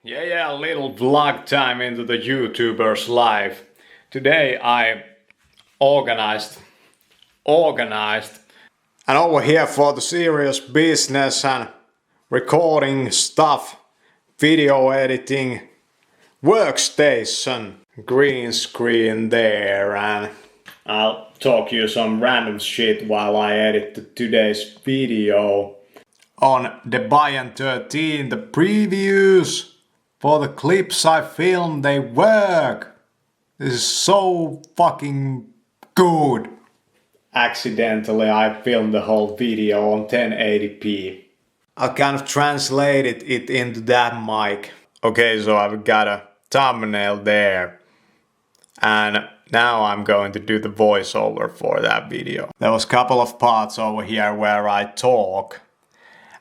Yeah, a little vlog time into the YouTuber's life. Today I organized, and over here for the serious business and recording stuff, video editing, workstation, green screen there, and I'll talk you some random shit while I edit today's video. On the Bayern 13, the previews for the clips I filmed, they work. This is so fucking good. Accidentally, I filmed the whole video on 1080p. I kind of translated it into that mic. Okay, so I've got a thumbnail there. And now I'm going to do the voiceover for that video. There was a couple of parts over here where I talk.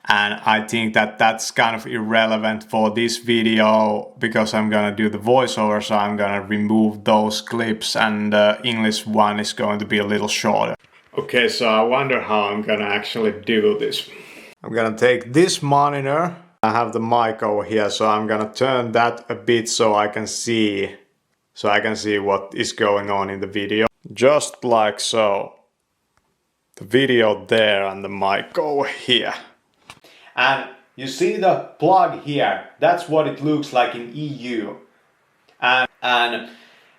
And I think that that's kind of irrelevant for this video because I'm gonna do the voiceover, so I'm gonna remove those clips and the English one is going to be a little shorter. Okay, so I wonder how I'm gonna actually do this. I'm gonna take this monitor. I have the mic over here, so I'm gonna turn that a bit so I can see what is going on in the video. Just like so. The video there and the mic over here. And you see the plug here, that's what it looks like in EU. And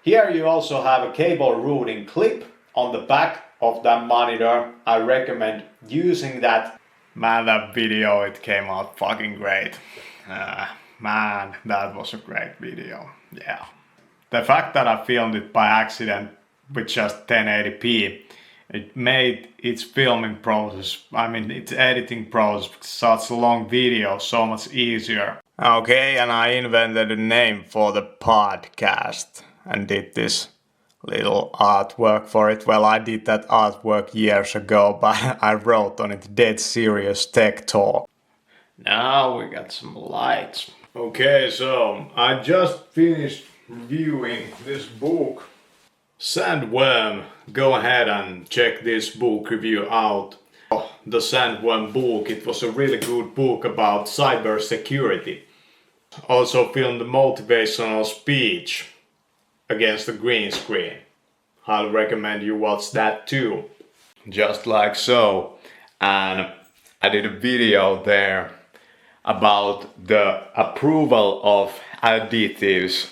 here you also have a cable routing clip on the back of that monitor. I recommend using that. Man, that video, it came out fucking great. Man, that was a great video, yeah. The fact that I filmed it by accident with just 1080p, it made its filming process, its editing process, such a long video, so much easier. Okay, and I invented a name for the podcast and did this little artwork for it. Well, I did that artwork years ago, but I wrote on it Dead Serious Tech Talk. Now we got some lights. Okay, so I just finished reviewing this book. Sandworm, go ahead and check this book review out. The Sandworm book, it was a really good book about cybersecurity. Also filmed a motivational speech against the green screen. I'll recommend you watch that too. Just like so. And I did a video there about the approval of additives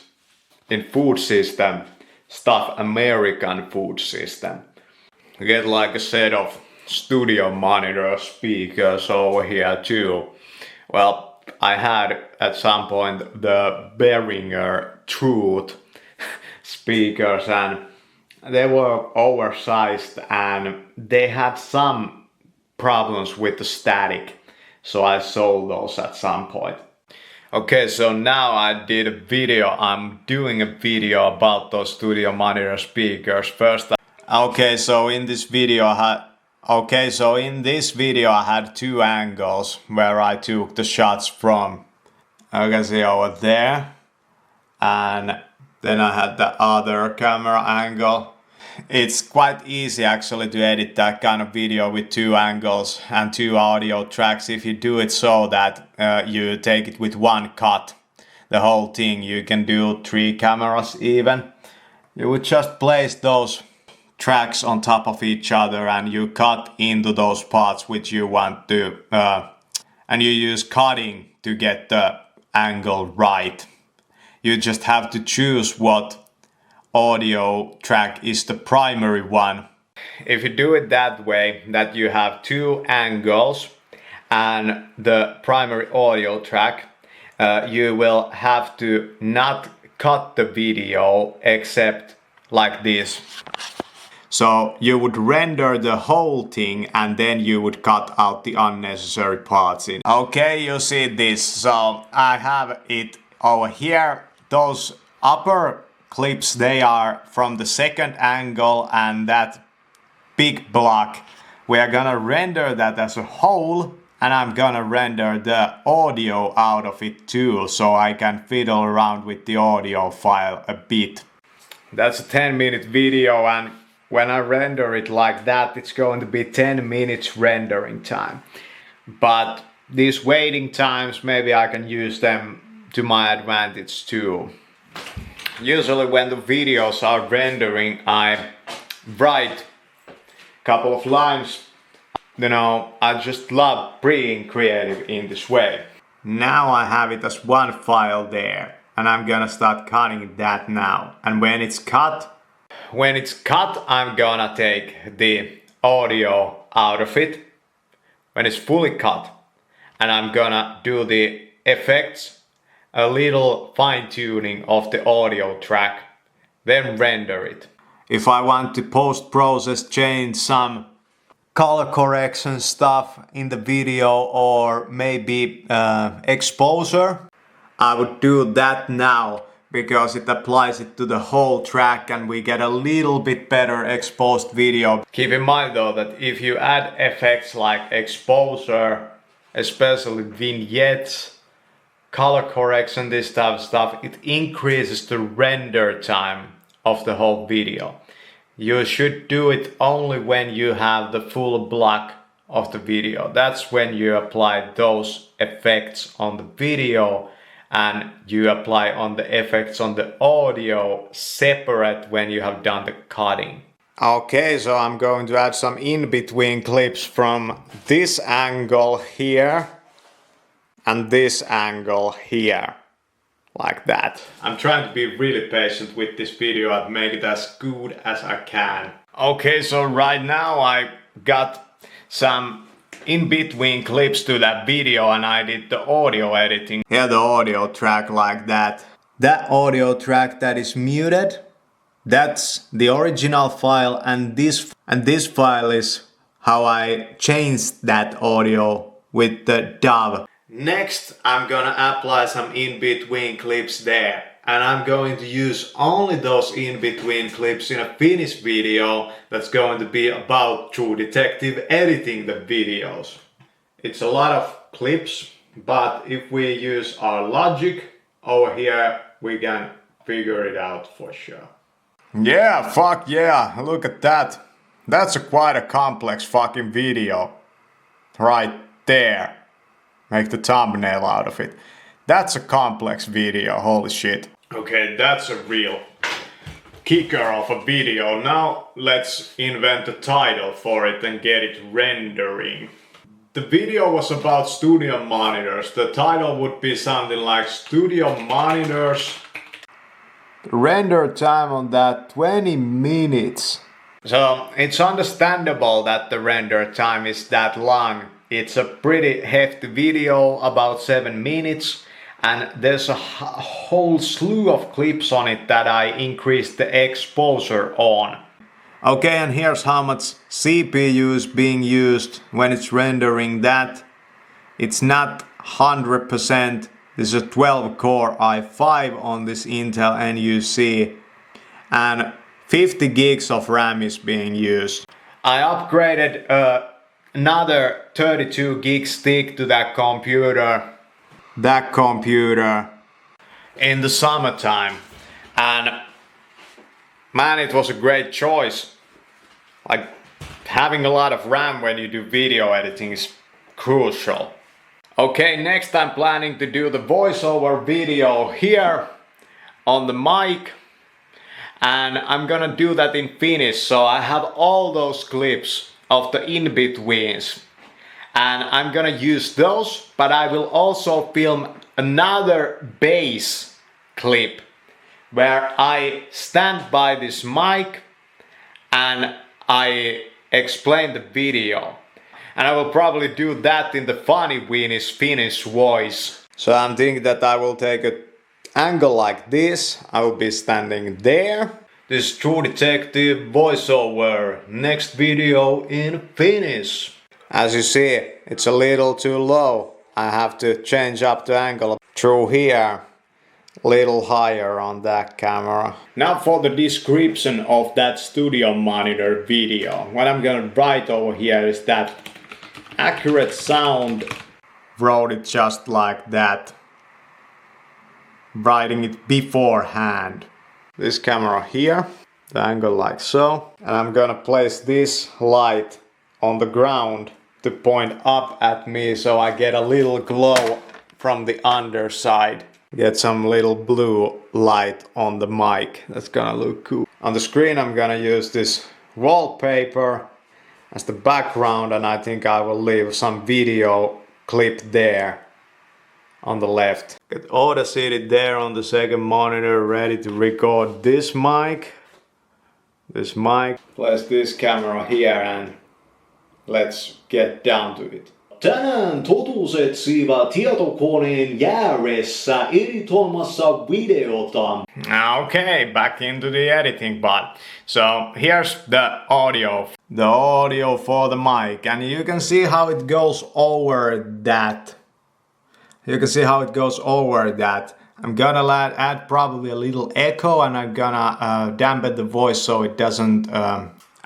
in food system. Stuff American food system. You get like a set of studio monitor speakers over here too. Well, I had at some point the Behringer Truth speakers and they were oversized and they had some problems with the static. So I sold those at some point. Okay, so now I did a video. I'm doing a video about those studio monitor speakers. First, so in this video I had two angles where I took the shots from. You can see over there, and then I had the other camera angle. It's quite easy actually to edit that kind of video with two angles and two audio tracks if you do it so that you take it with one cut. The whole thing, you can do 3 cameras even. You would just place those tracks on top of each other and you cut into those parts which you want to and you use cutting to get the angle right. You just have to choose what audio track is the primary one. If you do it that way, that you have 2 angles and the primary audio track, you will have to not cut the video except like this. So you would render the whole thing and then you would cut out the unnecessary parts in. Okay, you see this. So I have it over here. Those upper clips, they are from the second angle and that big block. We are gonna render that as a whole and I'm gonna render the audio out of it too so I can fiddle around with the audio file a bit. That's a 10-minute video and when I render it like that it's going to be 10 minutes rendering time. But these waiting times, maybe I can use them to my advantage too. Usually when the videos are rendering, I write a couple of lines. You know, I just love being creative in this way. Now I have it as one file there, and I'm gonna start cutting that now. And when it's cut, I'm gonna take the audio out of it. When it's fully cut, and I'm gonna do the effects, a little fine-tuning of the audio track, then render it. If I want to post-process, change some color correction stuff in the video or maybe exposure, I would do that now because it applies it to the whole track and we get a little bit better exposed video. Keep in mind though that if you add effects like exposure, especially vignettes, color correction, this type of stuff, it increases the render time of the whole video. You should do it only when you have the full block of the video. That's when you apply those effects on the video, and you apply on the effects on the audio separate when you have done the cutting. Okay, so I'm going to add some in-between clips from this angle here and this angle here. Like that. I'm trying to be really patient with this video and make it as good as I can. Okay, so right now I got some in-between clips to that video and I did the audio editing. Here the audio track like that. That audio track that is muted, that's the original file, and this file is how I changed that audio with the DAW. Next, I'm gonna apply some in-between clips there, and I'm going to use only those in-between clips in a finished video that's going to be about True Detective editing the videos. It's a lot of clips, but if we use our logic over here, we can figure it out for sure. Yeah, fuck yeah, look at that. That's quite a complex fucking video. Right there. Make the thumbnail out of it. That's a complex video, holy shit. Okay, that's a real kicker of a video. Now let's invent a title for it and get it rendering. The video was about studio monitors. The title would be something like Studio Monitors. The render time on that 20 minutes. So it's understandable that the render time is that long. It's a pretty hefty video, about 7 minutes, and there's a whole slew of clips on it that I increased the exposure on. Okay, and here's how much CPU is being used when it's rendering that. It's not 100%. This is a 12-core i5 on this Intel NUC, and 50 gigs of RAM is being used. I upgraded another 32 gig stick to that computer in the summertime, and man, it was a great choice. Like, having a lot of RAM when you do video editing is crucial. Okay, next I'm planning to do the voiceover video here on the mic, and I'm gonna do that in Finnish, so I have all those clips of the in-betweens, and I'm gonna use those, but I will also film another bass clip where I stand by this mic and I explain the video, and I will probably do that in the funny Finnish voice. So I'm thinking that I will take an angle like this. I will be standing there. This is True Detective voiceover. Next video in Finnish. As you see, it's a little too low. I have to change up the angle through here. Little higher on that camera. Now for the description of that studio monitor video. What I'm gonna write over here is that accurate sound. Wrote it just like that. Writing it beforehand. This camera here, the angle like so, and I'm gonna place this light on the ground to point up at me so I get a little glow from the underside. Get some little blue light on the mic. That's gonna look cool. On the screen I'm gonna use this wallpaper as the background, and I think I will leave some video clip there on the left. Got Audacity there on the second monitor, ready to record this mic. Place this camera here and let's get down to it. Tänään totuus etsivä tietokoneen jääressä editoimassa videota. Okay, back into the editing part. So here's the audio. The audio for the mic, and you can see how it goes over that. I'm gonna add probably a little echo, and I'm gonna dampen the voice so it doesn't...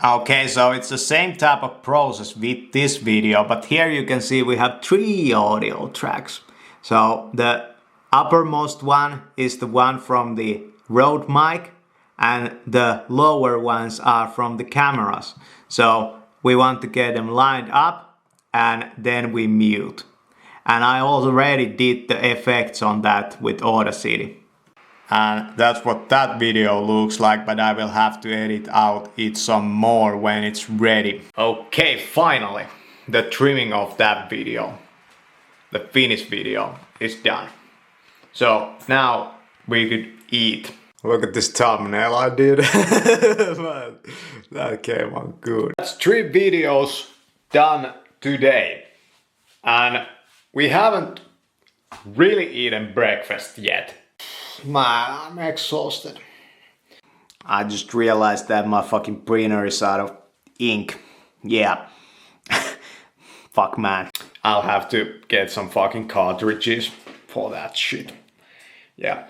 Okay, so it's the same type of process with this video, but here you can see we have 3 audio tracks. So the uppermost one is the one from the Rode mic, and the lower ones are from the cameras. So we want to get them lined up and then we mute. And I already did the effects on that with Audacity. And that's what that video looks like, but I will have to edit out it some more when it's ready. Okay, finally, the trimming of that video, the finished video, is done. So now we could eat. Look at this thumbnail I did. Man, that came out good. That's 3 videos done today. And we haven't really eaten breakfast yet. Man, I'm exhausted. I just realized that my fucking printer is out of ink. Yeah. Fuck, man. I'll have to get some fucking cartridges for that shit. Yeah.